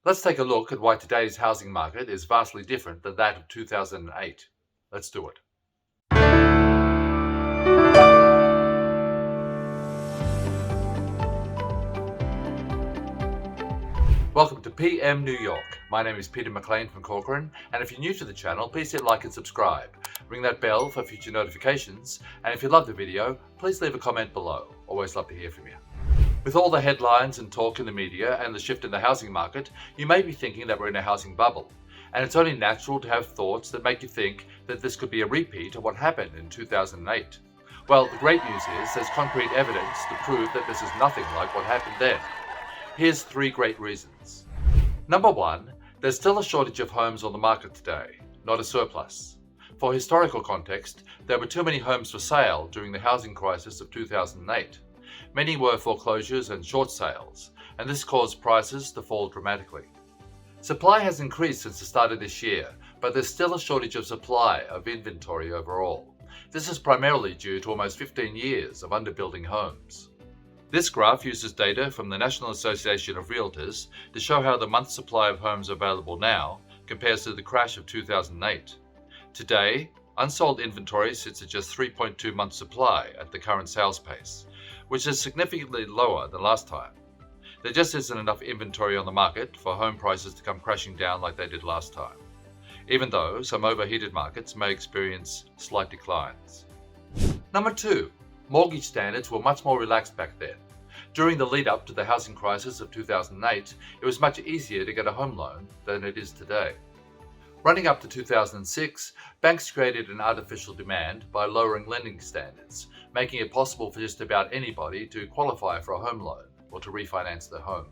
Let's take a look at why today's housing market is vastly different than that of 2008. Let's do it. Welcome to PM New York. My name is Peter McLean from Corcoran, and if you're new to the channel, please hit like and subscribe. Ring that bell for future notifications, and if you love the video, please leave a comment below. Always love to hear from you. With all the headlines and talk in the media and the shift in the housing market, you may be thinking that we're in a housing bubble, and it's only natural to have thoughts that make you think that this could be a repeat of what happened in 2008. Well, the great news is there's concrete evidence to prove that this is nothing like what happened then. Here's 3 great reasons. Number 1, there's still a shortage of homes on the market today, not a surplus. For historical context, there were too many homes for sale during the housing crisis of 2008. Many were foreclosures and short sales, and this caused prices to fall dramatically. Supply has increased since the start of this year, but there's still a shortage of supply of inventory overall. This is primarily due to almost 15 years of underbuilding homes. This graph uses data from the National Association of Realtors to show how the month's supply of homes available now compares to the crash of 2008. Today, unsold inventory sits at just 3.2 months supply at the current sales pace, which is significantly lower than last time. There just isn't enough inventory on the market for home prices to come crashing down like they did last time, even though some overheated markets may experience slight declines. Number 2, mortgage standards were much more relaxed back then. During the lead up to the housing crisis of 2008, it was much easier to get a home loan than it is today. Running up to 2006, banks created an artificial demand by lowering lending standards, making it possible for just about anybody to qualify for a home loan or to refinance their home.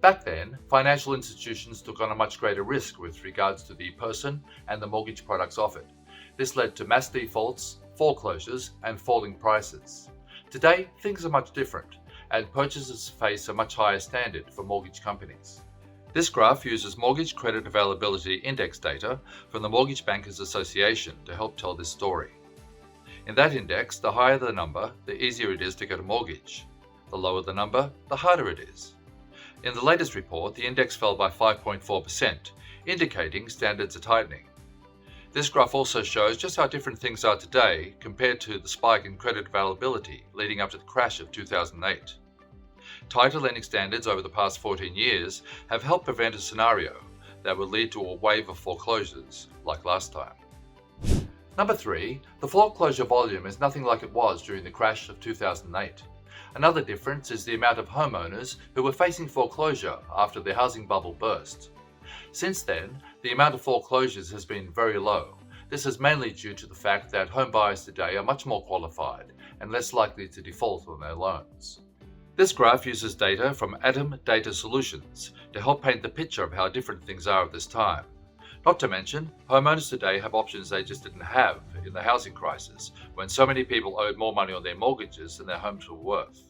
Back then, financial institutions took on a much greater risk with regards to the person and the mortgage products offered. This led to mass defaults, foreclosures, and falling prices. Today, things are much different, and purchasers face a much higher standard for mortgage companies. This graph uses Mortgage Credit Availability Index data from the Mortgage Bankers Association to help tell this story. In that index, the higher the number, the easier it is to get a mortgage. The lower the number, the harder it is. In the latest report, the index fell by 5.4%, indicating standards are tightening. This graph also shows just how different things are today compared to the spike in credit availability leading up to the crash of 2008. Tighter lending standards over the past 14 years have helped prevent a scenario that would lead to a wave of foreclosures like last time. Number 3, the foreclosure volume is nothing like it was during the crash of 2008. Another difference is the amount of homeowners who were facing foreclosure after the housing bubble burst. Since then, the amount of foreclosures has been very low. This is mainly due to the fact that home buyers today are much more qualified and less likely to default on their loans. This graph uses data from Atom Data Solutions to help paint the picture of how different things are at this time. Not to mention, homeowners today have options they just didn't have in the housing crisis, when so many people owed more money on their mortgages than their homes were worth.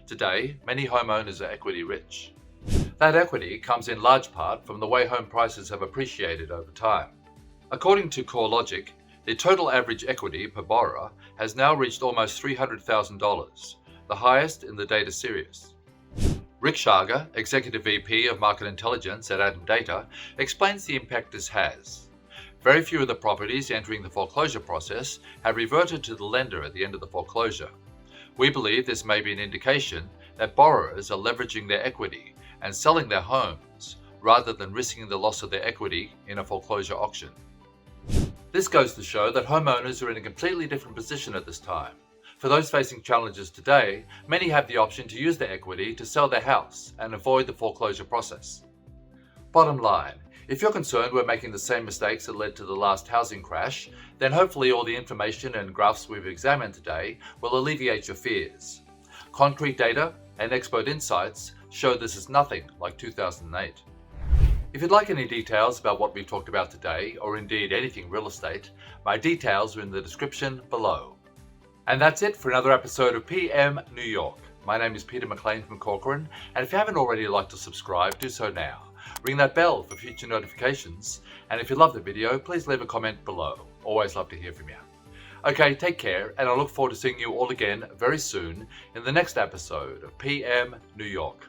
Today, many homeowners are equity rich. That equity comes in large part from the way home prices have appreciated over time. According to CoreLogic, the total average equity per borrower has now reached almost $300,000, the highest in the data series. Rick Schager, Executive VP of Market Intelligence at Atom Data, explains the impact this has. Very few of the properties entering the foreclosure process have reverted to the lender at the end of the foreclosure. We believe this may be an indication that borrowers are leveraging their equity and selling their homes rather than risking the loss of their equity in a foreclosure auction. This goes to show that homeowners are in a completely different position at this time. For those facing challenges today, many have the option to use their equity to sell their house and avoid the foreclosure process. Bottom line, if you're concerned we're making the same mistakes that led to the last housing crash, then hopefully all the information and graphs we've examined today will alleviate your fears. Concrete data and expert insights show this is nothing like 2008. If you'd like any details about what we've talked about today, or indeed anything real estate, my details are in the description below. And that's it for another episode of PM New York. My name is Peter McLean from Corcoran, and if you haven't already liked or subscribed, do so now. Ring that bell for future notifications, and if you love the video, please leave a comment below. Always love to hear from you. Okay, take care, and I look forward to seeing you all again very soon in the next episode of PM New York.